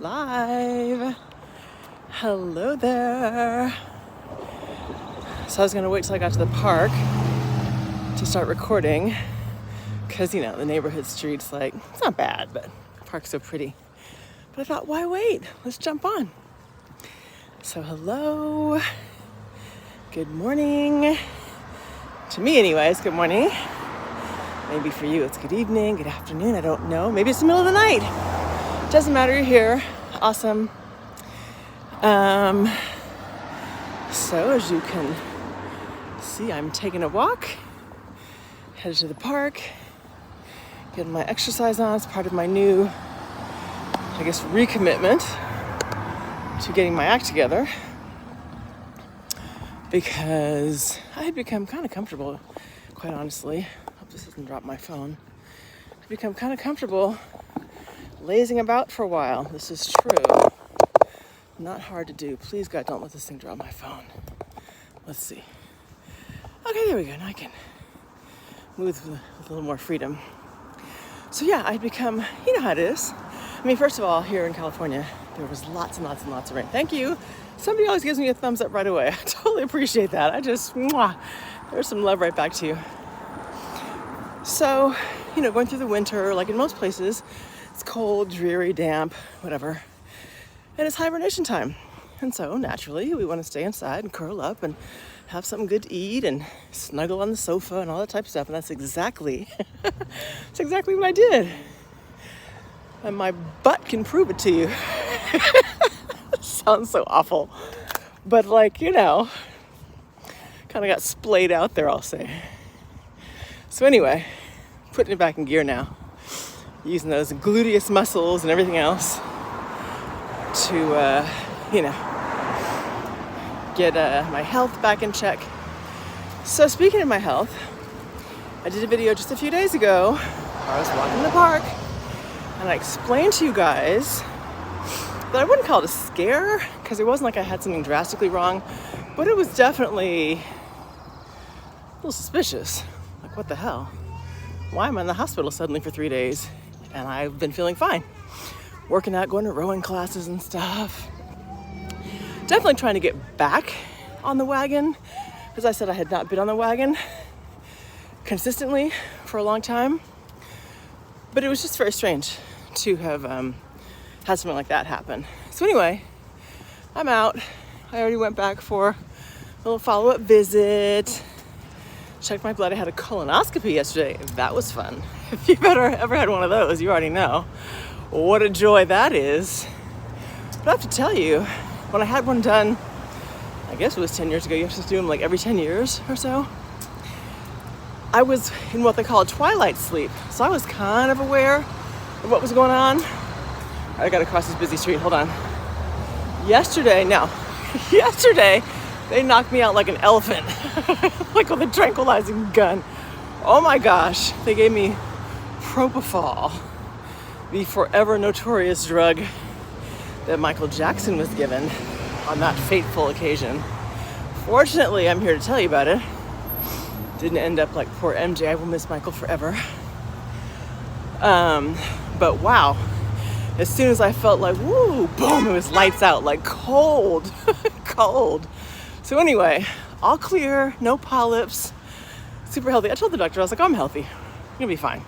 live. Hello there. So I was gonna wait till I got to the park to start recording because, you know, the neighborhood street's like, it's not bad, but the park's so pretty. But I thought, why wait? Let's jump on. So hello, good morning. To me anyways, good morning. Maybe for you it's good evening, good afternoon, I don't know. Maybe it's the middle of the night. Doesn't matter, you're here. Awesome. So as you can see, I'm taking a walk, headed to the park, getting my exercise on. It's part of my new, I guess, recommitment to getting my act together, because I had become kind of comfortable, quite honestly. Hope this doesn't drop my phone. I've become kind of comfortable lazing about for a while. This is true. Not hard to do. Please, God, don't let this thing drop my phone. Let's see. Okay, there we go. Now I can move with a little more freedom. So yeah, I'd become, you know how it is. I mean, first of all, here in California, there was lots and lots and lots of rain. Thank you. Somebody always gives me a thumbs up right away. I totally appreciate that. There's some love right back to you. So, you know, going through the winter, like in most places, it's cold, dreary, damp, whatever. And it's hibernation time. And so naturally we want to stay inside and curl up and have something good to eat and snuggle on the sofa and all that type of stuff. And that's exactly what I did. And my butt can prove it to you. Sounds so awful. But like, you know, kind of got splayed out there, I'll say. So anyway, putting it back in gear now. Using those gluteus muscles and everything else to, get my health back in check. So speaking of my health, I did a video just a few days ago where I was walking the park and I explained to you guys that I wouldn't call it a scare because it wasn't like I had something drastically wrong, but it was definitely a little suspicious. Like, what the hell? Why am I in the hospital suddenly for 3 days? And I've been feeling fine. Working out, going to rowing classes and stuff. Definitely trying to get back on the wagon. As I said, I had not been on the wagon consistently for a long time. But it was just very strange to have had something like that happen. So anyway, I'm out. I already went back for a little follow-up visit. Checked my blood. I had a colonoscopy yesterday. That was fun. If you've ever had one of those, you already know what a joy that is. But I have to tell you, when I had one done, I guess it was 10 years ago, you have to do them like every 10 years or so, I was in what they call a twilight sleep. So I was kind of aware of what was going on. I gotta cross this busy street, hold on. Yesterday, they knocked me out like an elephant, like with a tranquilizing gun. Oh my gosh, they gave me Propofol, the forever notorious drug that Michael Jackson was given on that fateful occasion. Fortunately, I'm here to tell you about it. Didn't end up like poor MJ, I will miss Michael forever. But wow, as soon as I felt like, woo, boom, it was lights out, like cold, cold. So anyway, all clear, no polyps, super healthy. I told the doctor, I was like, I'm healthy, I'm gonna be fine.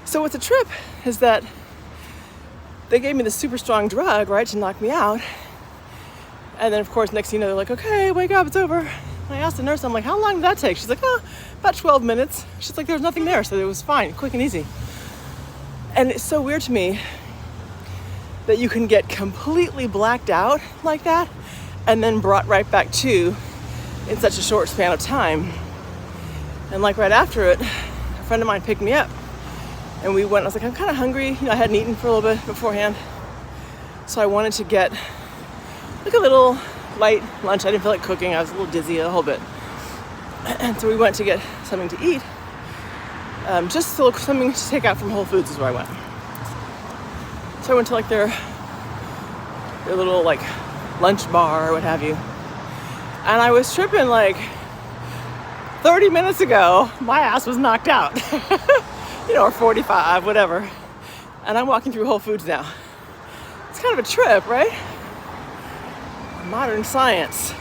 So what's a trip is that they gave me this super strong drug, right, to knock me out. And then of course, next thing you know, they're like, okay, wake up, it's over. And I asked the nurse, I'm like, how long did that take? She's like, oh, about 12 minutes. She's like, there was nothing there, so it was fine, quick and easy. And it's so weird to me that you can get completely blacked out like that and then brought right back to in such a short span of time. And like right after it, a friend of mine picked me up and we went. I was like, I'm kind of hungry. You know, I hadn't eaten for a little bit beforehand. So I wanted to get like a little light lunch. I didn't feel like cooking. I was a little dizzy a whole bit. And so we went to get something to eat. Just something to take out from Whole Foods is where I went. So I went to like their little like lunch bar or what have you. And I was tripping like 30 minutes ago, my ass was knocked out. Or 45, whatever. And I'm walking through Whole Foods now. It's kind of a trip, right? Modern science.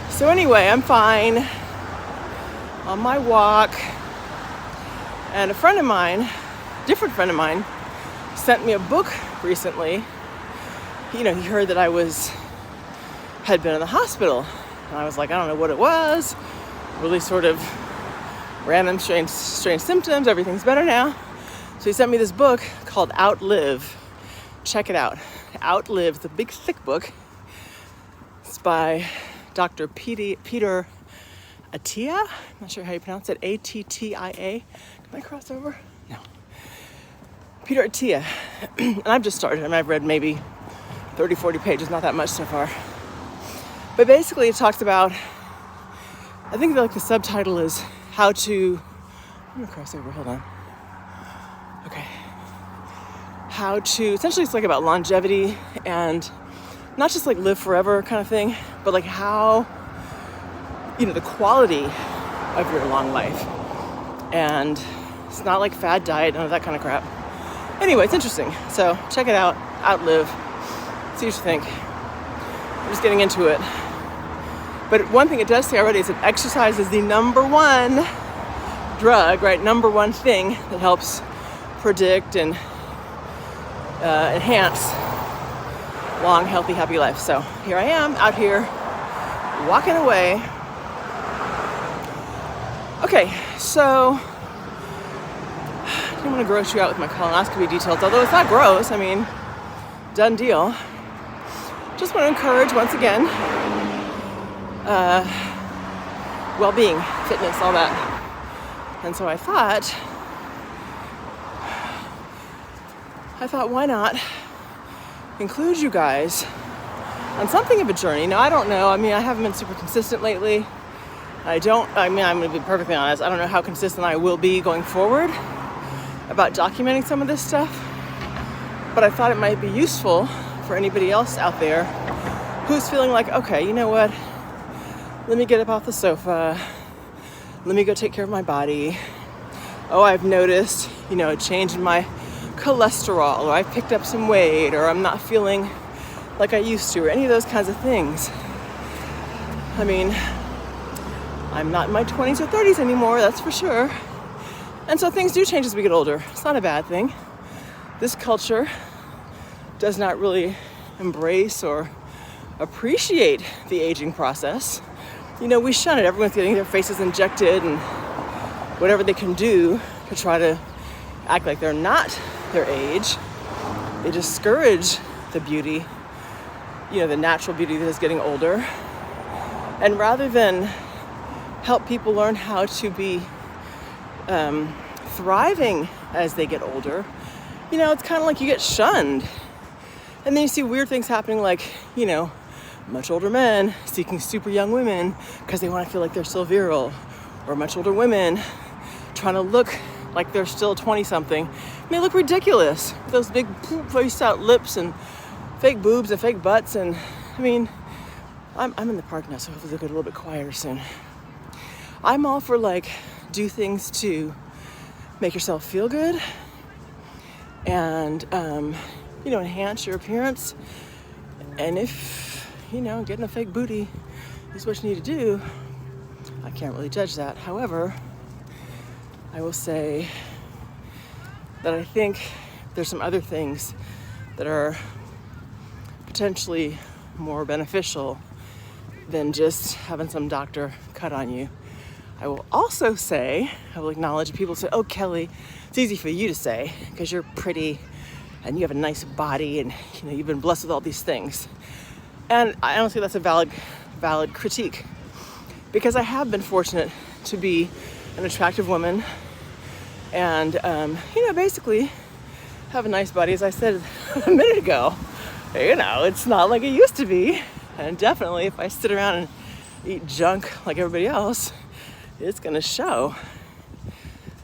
So anyway, I'm fine on my walk, and a friend of mine, different friend of mine, sent me a book recently. He heard that I had been in the hospital, and I was like, I don't know what it was. Really sort of random, strange symptoms. Everything's better now. So he sent me this book called Outlive. Check it out. Outlive, the big thick book. It's by Dr. Peter Attia. I'm not sure how you pronounce it. Attia. Can I cross over? No. Peter Attia. And I've just started. I've read maybe 30, 40 pages, not that much so far. But basically it talks about, I think the subtitle is how to, I'm gonna cross over, hold on. Okay. How to, essentially it's about longevity and not just live forever kind of thing, but how, the quality of your long life. And it's not fad diet, none of that kind of crap. Anyway, it's interesting. So check it out, Outlive. See what you think. I'm just getting into it. But one thing it does say already is that exercise is the number one drug, right? Number one thing that helps predict and enhance long, healthy, happy life. So here I am out here walking away. Okay, so I didn't want to gross you out with my colonoscopy details, although it's not gross. Done deal. Just want to encourage once again well-being, fitness, all that. And so I thought, why not include you guys on something of a journey. Now, I don't know. I haven't been super consistent lately. I'm going to be perfectly honest. I don't know how consistent I will be going forward about documenting some of this stuff. But I thought it might be useful for anybody else out there who's feeling like, okay, you know what? Let me get up off the sofa. Let me go take care of my body. Oh, I've noticed, a change in my cholesterol, or I picked up some weight, or I'm not feeling like I used to, or any of those kinds of things. I'm not in my 20s or 30s anymore, that's for sure. And so things do change as we get older. It's not a bad thing. This culture does not really embrace or appreciate the aging process. We shun it. Everyone's getting their faces injected and whatever they can do to try to act like they're not their age. They discourage the beauty, the natural beauty that is getting older. And rather than help people learn how to be thriving as they get older, it's kind of like you get shunned. And then you see weird things happening much older men seeking super young women because they want to feel like they're still virile, or much older women trying to look like they're still 20-something. They look ridiculous. Those big faced out lips and fake boobs and fake butts. And I'm in the park now, so hopefully they'll get a little bit quieter soon. I'm all for do things to make yourself feel good and enhance your appearance. And if getting a fake booty is what you need to do, I can't really judge that. However, I will say that I think there's some other things that are potentially more beneficial than just having some doctor cut on you. I will also say, I will acknowledge people say, oh, Kelly, it's easy for you to say because you're pretty and you have a nice body and you've been blessed with all these things. And I don't think that's a valid critique, because I have been fortunate to be an attractive woman and, basically have a nice body. As I said a minute ago, it's not like it used to be. And definitely if I sit around and eat junk like everybody else, it's going to show.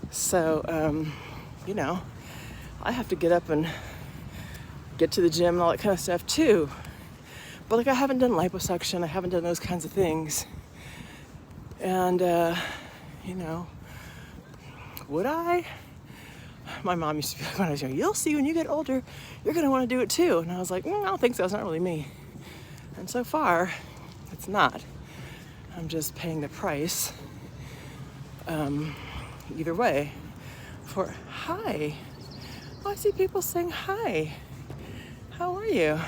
So, I have to get up and get to the gym and all that kind of stuff too. But I haven't done liposuction. I haven't done those kinds of things. And, would I? my mom used to be like, when I was young, you'll see when you get older, you're going to want to do it too. And I was like, I don't think so. It's not really me. And so far, it's not. I'm just paying the price either way for hi. Oh, I see people saying hi. How are you?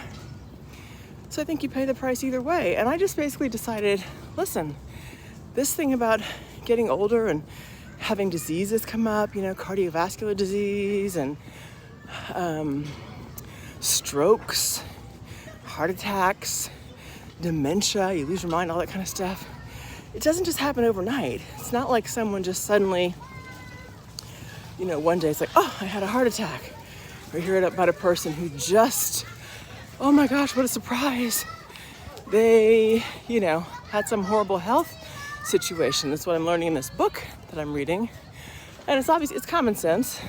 So I think you pay the price either way. And I just basically decided, listen, this thing about getting older and having diseases come up, cardiovascular disease and strokes, heart attacks, dementia, you lose your mind, all that kind of stuff. It doesn't just happen overnight. It's not like someone just suddenly, one day it's like, oh, I had a heart attack. Or you hear it about a person who just, oh my gosh, what a surprise. They, had some horrible health situation. That's what I'm learning in this book that I'm reading. And it's obvious, it's common sense.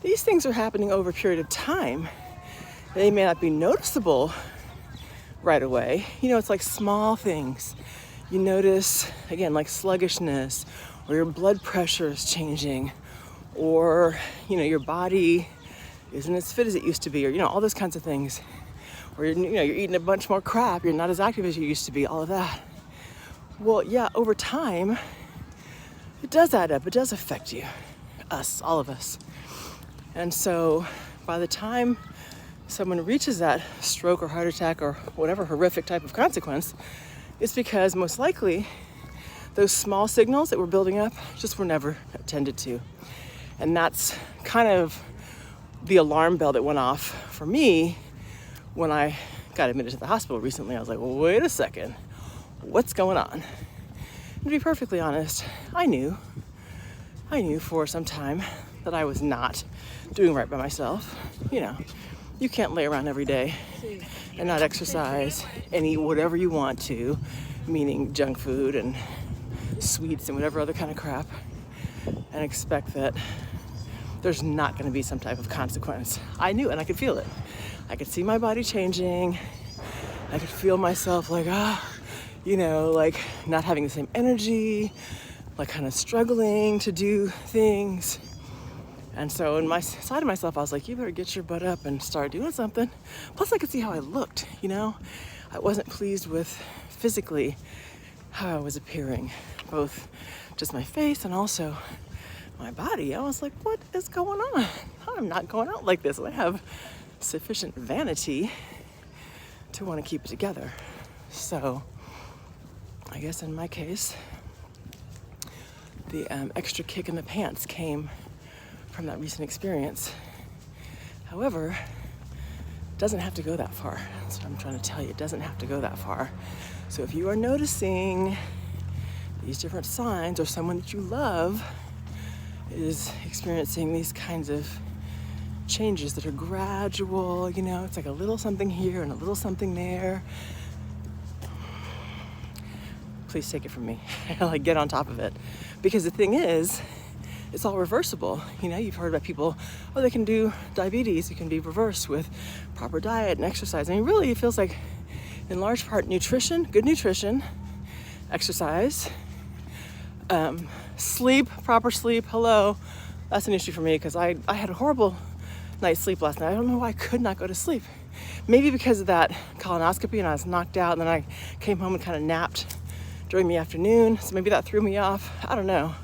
These things are happening over a period of time. They may not be noticeable right away. It's like small things. You notice, again, like sluggishness, or your blood pressure is changing, or, your body isn't as fit as it used to be, or, all those kinds of things. Or, you're eating a bunch more crap, you're not as active as you used to be, all of that. Well, yeah, over time, it does add up. It does affect you, us, all of us. And so by the time someone reaches that stroke or heart attack or whatever horrific type of consequence, it's because most likely those small signals that we're building up just were never attended to. And that's kind of the alarm bell that went off for me when I got admitted to the hospital recently. I was like, well, wait a second, what's going on? And to be perfectly honest, I knew for some time that I was not doing right by myself. You can't lay around every day and not exercise and eat whatever you want to, meaning junk food and sweets and whatever other kind of crap, and expect that there's not going to be some type of consequence. I knew, and I could feel it. I could see my body changing. I could feel myself like, like not having the same energy, like kind of struggling to do things. And so in my side of myself, I was like, you better get your butt up and start doing something. Plus I could see how I looked, I wasn't pleased with physically how I was appearing, both just my face and also my body. I was like, what is going on? I'm not going out like this. I have sufficient vanity to want to keep it together. So I guess in my case, the extra kick in the pants came from that recent experience. However, it doesn't have to go that far. That's what I'm trying to tell you. It doesn't have to go that far. So if you are noticing these different signs, or someone that you love is experiencing these kinds of changes that are gradual, it's like a little something here and a little something there, please take it from me. Like, get on top of it. Because the thing is, it's all reversible. You've heard about people, they can do diabetes, it can be reversed with proper diet and exercise. Really, it feels like, in large part, nutrition, good nutrition, exercise, sleep, proper sleep. Hello, that's an issue for me because I had a horrible night's sleep last night. I don't know why I could not go to sleep. Maybe because of that colonoscopy and I was knocked out, and then I came home and kind of napped during the afternoon. So maybe that threw me off. I don't know.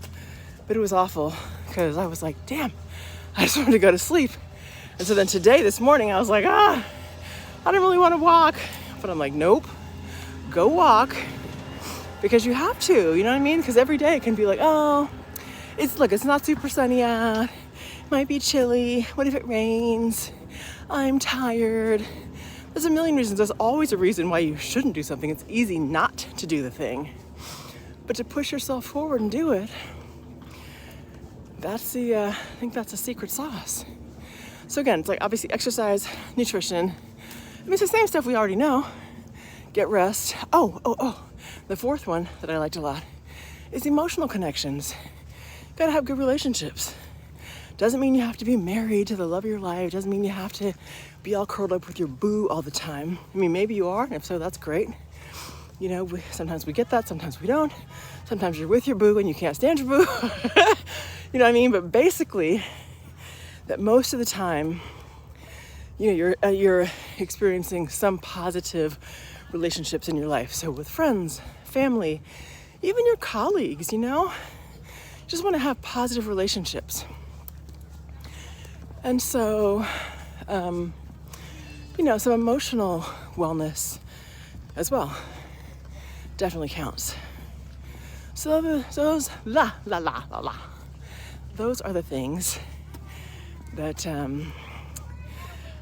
But it was awful because I was like, damn, I just wanted to go to sleep. And so then this morning, I was like, I don't really want to walk. But I'm like, nope, go walk. Because you have to, you know what I mean? Because every day it can be like, it's not super sunny out. It might be chilly. What if it rains? I'm tired. There's a million reasons. There's always a reason why you shouldn't do something. It's easy not to do the thing. But to push yourself forward and do it, I think that's the secret sauce. So again, it's like obviously exercise, nutrition. It's the same stuff we already know. Get rest. The fourth one that I liked a lot is emotional connections. Gotta have good relationships. Doesn't mean you have to be married to the love of your life. Doesn't mean you have to be all curled up with your boo all the time. Maybe you are, and if so, that's great. Sometimes we get that, sometimes we don't. Sometimes you're with your boo and you can't stand your boo. You know what I mean? But basically, that most of the time, you're experiencing some positive relationships in your life. So with friends, family, even your colleagues, you just want to have positive relationships. And so, some emotional wellness as well definitely counts. So those are the things that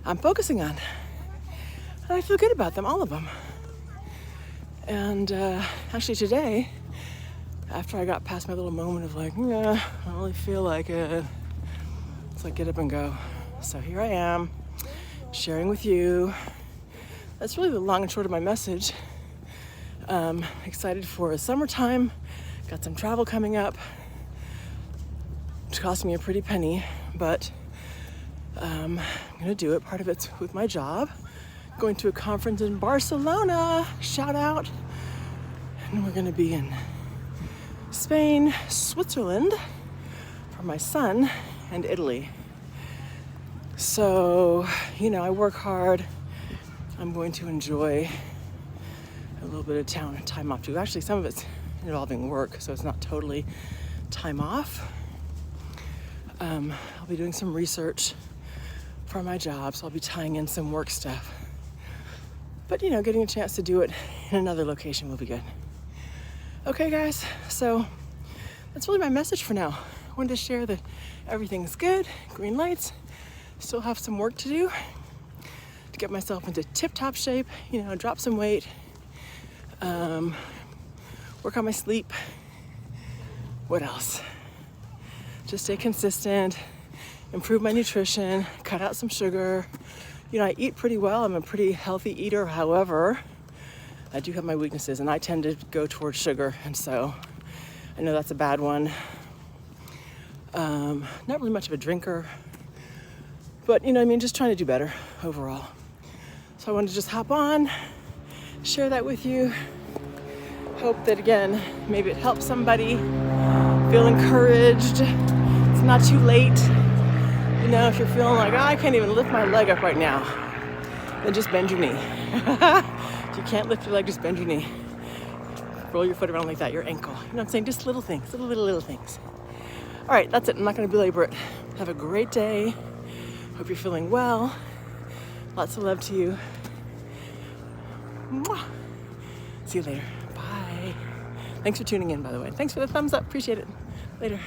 I'm focusing on. And I feel good about them, all of them. And actually today, after I got past my little moment of like, I don't really feel like it, it's like get up and go. So here I am, sharing with you. That's really the long and short of my message. Excited for summertime. Got some travel coming up. It's costing me a pretty penny, but I'm gonna do it. Part of it's with my job. Going to a conference in Barcelona, shout out. And we're gonna be in Spain, Switzerland for my son, and Italy. So, I work hard. I'm going to enjoy a little bit of time off too. Actually, some of it's involving work, so it's not totally time off. I'll be doing some research for my job, so I'll be tying in some work stuff. But, getting a chance to do it in another location will be good. Okay, guys, so that's really my message for now. I wanted to share that everything's good, green lights, still have some work to do to get myself into tip-top shape, drop some weight, work on my sleep. What else? Just stay consistent, improve my nutrition, cut out some sugar. I eat pretty well. I'm a pretty healthy eater. However, I do have my weaknesses and I tend to go towards sugar. And so I know that's a bad one. Not really much of a drinker, but just trying to do better overall. So I wanted to just hop on, share that with you. Hope that again, maybe it helps somebody feel encouraged. It's not too late. If you're feeling like, I can't even lift my leg up right now, then just bend your knee. If you can't lift your leg, just bend your knee. Roll your foot around like that, your ankle. You know what I'm saying? Just little things, little things. All right, that's it. I'm not going to belabor it. Have a great day. Hope you're feeling well. Lots of love to you. Mwah. See you later. Bye. Thanks for tuning in, by the way. Thanks for the thumbs up. Appreciate it. Later.